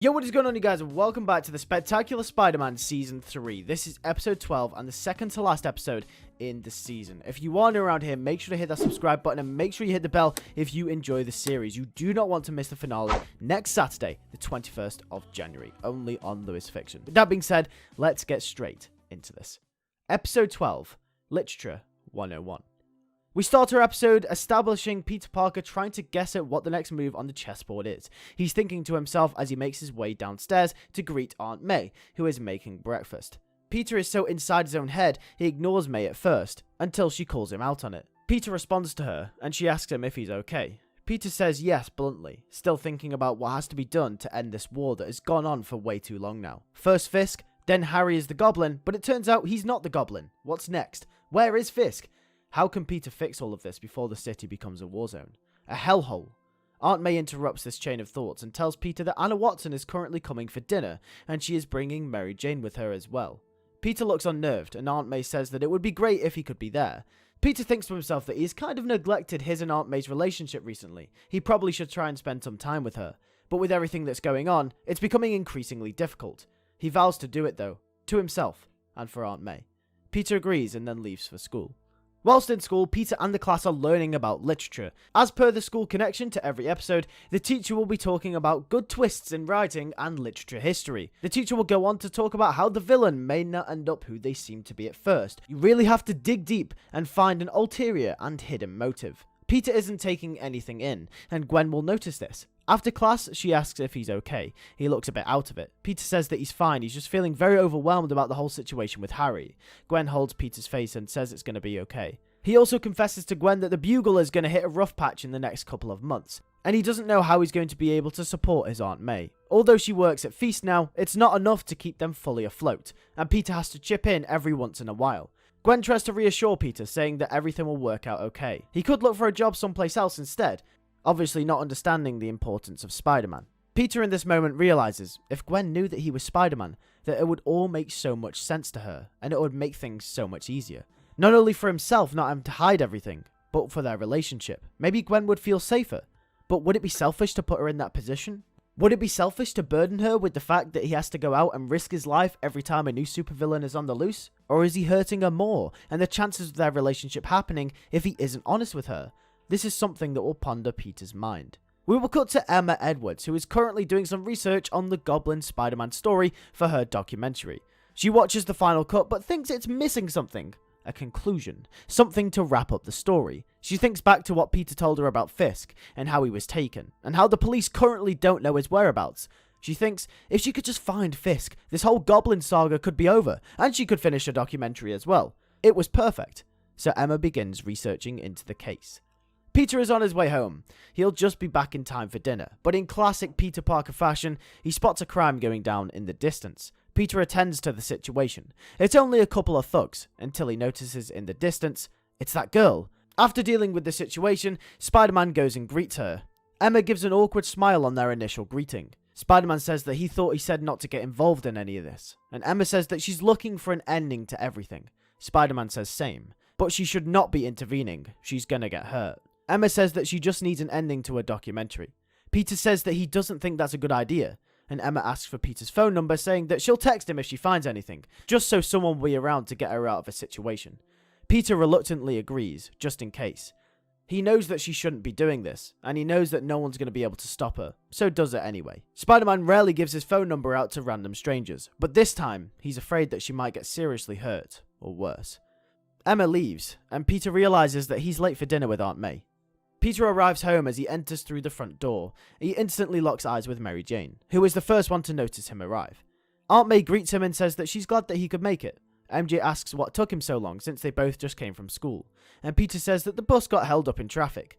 Yo, what is going on, you guys, and welcome back to the Spectacular Spider-Man Season 3. This is episode 12 and the second to last episode in the season. If you are new around here, make sure to hit that subscribe button and make sure you hit the bell if you enjoy the series. You do not want to miss the finale next Saturday, the 21st of January, only on LewisFiction. With that being said, let's get straight into this. Episode 12, Literature 101. We start our episode establishing Peter Parker trying to guess at what the next move on the chessboard is. He's thinking to himself as he makes his way downstairs to greet Aunt May, who is making breakfast. Peter is so inside his own head, he ignores May at first, until she calls him out on it. Peter responds to her, and she asks him if he's okay. Peter says yes bluntly, still thinking about what has to be done to end this war that has gone on for way too long now. First Fisk, then Harry is the Goblin, but it turns out he's not the Goblin. What's next? Where is Fisk? How can Peter fix all of this before the city becomes a war zone? A hellhole. Aunt May interrupts this chain of thoughts and tells Peter that Anna Watson is currently coming for dinner, and she is bringing Mary Jane with her as well. Peter looks unnerved, and Aunt May says that it would be great if he could be there. Peter thinks to himself that he's kind of neglected his and Aunt May's relationship recently. He probably should try and spend some time with her. But with everything that's going on, it's becoming increasingly difficult. He vows to do it though, to himself, and for Aunt May. Peter agrees and then leaves for school. Whilst in school, Peter and the class are learning about literature. As per the school connection to every episode, the teacher will be talking about good twists in writing and literature history. The teacher will go on to talk about how the villain may not end up who they seem to be at first. You really have to dig deep and find an ulterior and hidden motive. Peter isn't taking anything in, and Gwen will notice this. After class, she asks if he's okay. He looks a bit out of it. Peter says that he's fine, he's just feeling very overwhelmed about the whole situation with Harry. Gwen holds Peter's face and says it's going to be okay. He also confesses to Gwen that the Bugle is going to hit a rough patch in the next couple of months, and he doesn't know how he's going to be able to support his Aunt May. Although she works at Feast now, it's not enough to keep them fully afloat, and Peter has to chip in every once in a while. Gwen tries to reassure Peter, saying that everything will work out okay. He could look for a job someplace else instead, obviously not understanding the importance of Spider-Man. Peter in this moment realizes, if Gwen knew that he was Spider-Man, that it would all make so much sense to her, and it would make things so much easier. Not only for himself not having to hide everything, but for their relationship. Maybe Gwen would feel safer. But would it be selfish to put her in that position? Would it be selfish to burden her with the fact that he has to go out and risk his life every time a new supervillain is on the loose? Or is he hurting her more, and the chances of their relationship happening if he isn't honest with her? This is something that will ponder Peter's mind. We will cut to Emma Edwards, who is currently doing some research on the Goblin Spider-Man story for her documentary. She watches the final cut but thinks it's missing something. A conclusion. Something to wrap up the story. She thinks back to what Peter told her about Fisk, and how he was taken, and how the police currently don't know his whereabouts. She thinks if she could just find Fisk, this whole Goblin saga could be over, and she could finish her documentary as well. It was perfect. So Emma begins researching into the case. Peter is on his way home. He'll just be back in time for dinner, but in classic Peter Parker fashion, he spots a crime going down in the distance. Peter attends to the situation. It's only a couple of thugs, until he notices in the distance, it's that girl. After dealing with the situation, Spider-Man goes and greets her. Emma gives an awkward smile on their initial greeting. Spider-Man says that he thought he said not to get involved in any of this, and Emma says that she's looking for an ending to everything. Spider-Man says same, but she should not be intervening, she's gonna get hurt. Emma says that she just needs an ending to her documentary. Peter says that he doesn't think that's a good idea, and Emma asks for Peter's phone number, saying that she'll text him if she finds anything, just so someone will be around to get her out of a situation. Peter reluctantly agrees, just in case. He knows that she shouldn't be doing this, and he knows that no one's going to be able to stop her, so does it anyway. Spider-Man rarely gives his phone number out to random strangers, but this time, he's afraid that she might get seriously hurt, or worse. Emma leaves, and Peter realizes that he's late for dinner with Aunt May. Peter arrives home as he enters through the front door. He instantly locks eyes with Mary Jane, who is the first one to notice him arrive. Aunt May greets him and says that she's glad that he could make it. MJ asks what took him so long since they both just came from school, and Peter says that the bus got held up in traffic.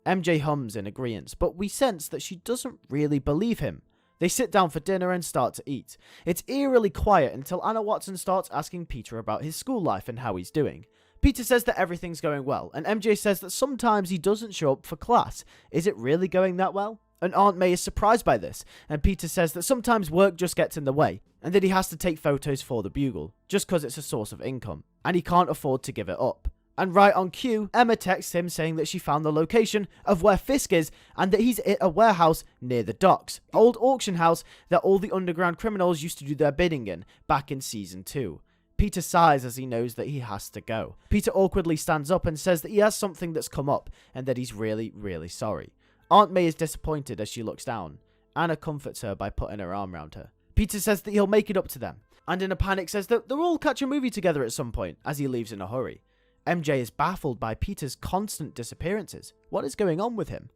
MJ hums in agreement, but we sense that she doesn't really believe him. They sit down for dinner and start to eat. It's eerily quiet until Anna Watson starts asking Peter about his school life and how he's doing. Peter says that everything's going well, and MJ says that sometimes he doesn't show up for class. Is it really going that well? And Aunt May is surprised by this, and Peter says that sometimes work just gets in the way, and that he has to take photos for the Bugle, just because it's a source of income, and he can't afford to give it up. And right on cue, Emma texts him saying that she found the location of where Fisk is and that he's at a warehouse near the docks, the old auction house that all the underground criminals used to do their bidding in back in season 2. Peter sighs as he knows that he has to go. Peter awkwardly stands up and says that he has something that's come up and that he's really, really sorry. Aunt May is disappointed as she looks down. Anna comforts her by putting her arm around her. Peter says that he'll make it up to them, and in a panic says that they'll all catch a movie together at some point as he leaves in a hurry. MJ is baffled by Peter's constant disappearances. What is going on with him?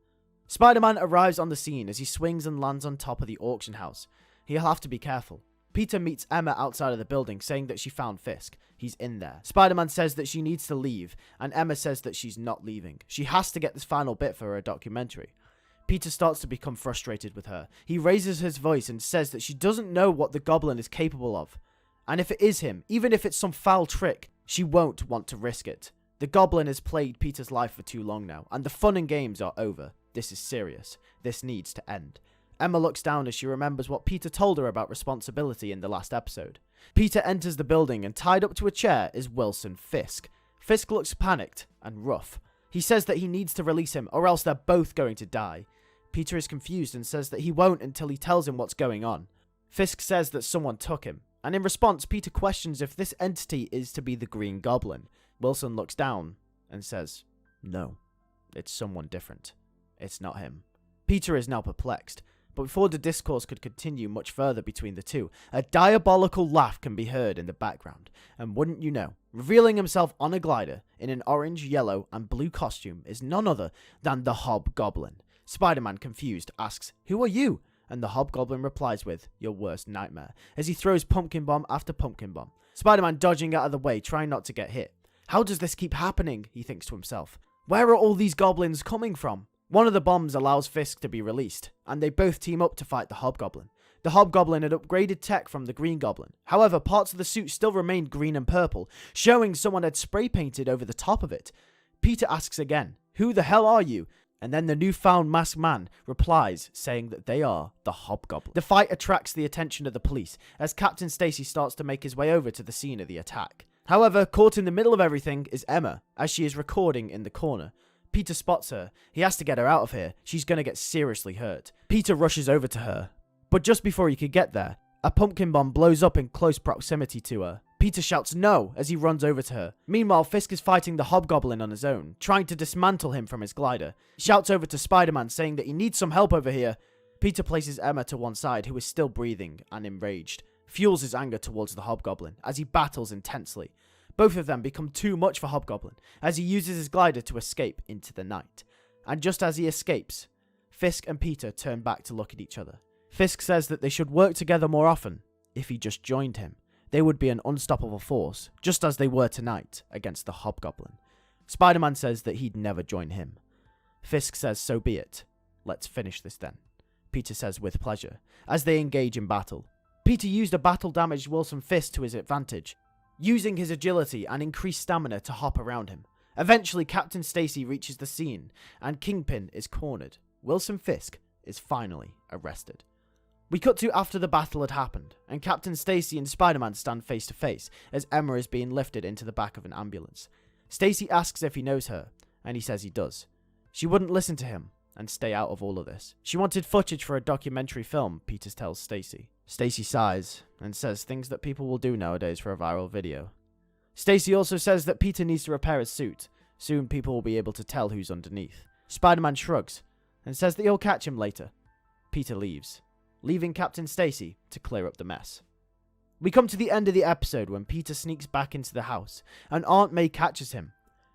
Spider-Man arrives on the scene as he swings and lands on top of the auction house. He'll have to be careful. Peter meets Emma outside of the building saying that she found Fisk. He's in there. Spider-Man says that she needs to leave, and Emma says that she's not leaving. She has to get this final bit for her documentary. Peter starts to become frustrated with her. He raises his voice and says that she doesn't know what the Goblin is capable of. And if it is him, even if it's some foul trick, she won't want to risk it. The Goblin has plagued Peter's life for too long now, and the fun and games are over. This is serious. This needs to end. Emma looks down as she remembers what Peter told her about responsibility in the last episode. Peter enters the building and tied up to a chair is Wilson Fisk. Fisk looks panicked and rough. He says that he needs to release him or else they're both going to die. Peter is confused and says that he won't until he tells him what's going on. Fisk says that someone took him, and in response Peter questions if this entity is to be the Green Goblin. Wilson looks down and says, "No, it's someone different. It's not him." Peter is now perplexed, but before the discourse could continue much further between the two, a diabolical laugh can be heard in the background, and wouldn't you know, revealing himself on a glider in an orange, yellow, and blue costume is none other than the Hobgoblin. Spider-Man, confused, asks, "Who are you?" And the Hobgoblin replies with, "Your worst nightmare," as he throws pumpkin bomb after pumpkin bomb. Spider-Man dodging out of the way, trying not to get hit. How does this keep happening, he thinks to himself. Where are all these goblins coming from? One of the bombs allows Fisk to be released, and they both team up to fight the Hobgoblin. The Hobgoblin had upgraded tech from the Green Goblin. However, parts of the suit still remained green and purple, showing someone had spray painted over the top of it. Peter asks again, "Who the hell are you?" And then the newfound masked man replies, saying that they are the Hobgoblin. The fight attracts the attention of the police, as Captain Stacy starts to make his way over to the scene of the attack. However, caught in the middle of everything is Emma, as she is recording in the corner. Peter spots her. He has to get her out of here. She's gonna get seriously hurt. Peter rushes over to her, but just before he could get there, a pumpkin bomb blows up in close proximity to her. Peter shouts no as he runs over to her. Meanwhile, Fisk is fighting the Hobgoblin on his own, trying to dismantle him from his glider. He shouts over to Spider-Man saying that he needs some help over here. Peter places Emma to one side, who is still breathing and enraged, fuels his anger towards the Hobgoblin as he battles intensely. Both of them become too much for Hobgoblin as he uses his glider to escape into the night. And just as he escapes, Fisk and Peter turn back to look at each other. Fisk says that they should work together more often. If he just joined him, they would be an unstoppable force, just as they were tonight against the Hobgoblin. Spider-Man says that he'd never join him. Fisk says so be it. Let's finish this then. Peter says with pleasure, as they engage in battle. Peter used a battle-damaged Wilson Fisk to his advantage, using his agility and increased stamina to hop around him. Eventually, Captain Stacy reaches the scene, and Kingpin is cornered. Wilson Fisk is finally arrested. We cut to after the battle had happened, and Captain Stacy and Spider-Man stand face to face as Emma is being lifted into the back of an ambulance. Stacy asks if he knows her, and he says he does. She wouldn't listen to him and stay out of all of this. She wanted footage for a documentary film, Peter tells Stacy. Stacy sighs and says things that people will do nowadays for a viral video. Stacy also says that Peter needs to repair his suit. Soon people will be able to tell who's underneath. Spider-Man shrugs and says that he'll catch him later. Peter leaves, leaving Captain Stacy to clear up the mess. We come to the end of the episode when Peter sneaks back into the house and Aunt May catches him.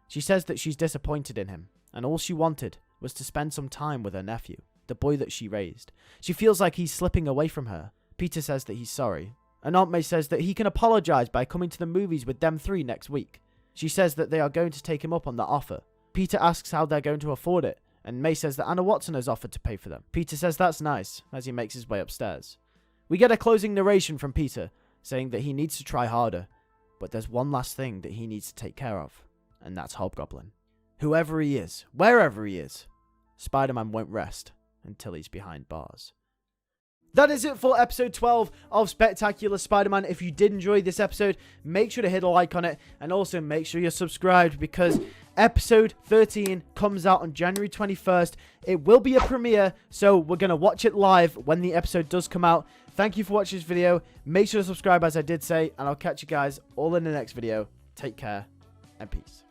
She says that she's disappointed in him and all she wanted was to spend some time with her nephew, the boy that she raised. She feels like he's slipping away from her. Peter says that he's sorry, and Aunt May says that he can apologize by coming to the movies with them three next week. She says that they are going to take him up on that offer. Peter asks how they're going to afford it, and May says that Anna Watson has offered to pay for them. Peter says that's nice, as he makes his way upstairs. We get a closing narration from Peter, saying that he needs to try harder, but there's one last thing that he needs to take care of, and that's Hobgoblin. Whoever he is, wherever he is, Spider-Man won't rest until he's behind bars. That is it for episode 12 of Spectacular Spider-Man. If you did enjoy this episode, make sure to hit a like on it. And also make sure you're subscribed because episode 13 comes out on January 21st. It will be a premiere, so we're going to watch it live when the episode does come out. Thank you for watching this video. Make sure to subscribe as I did say. And I'll catch you guys all in the next video. Take care and peace.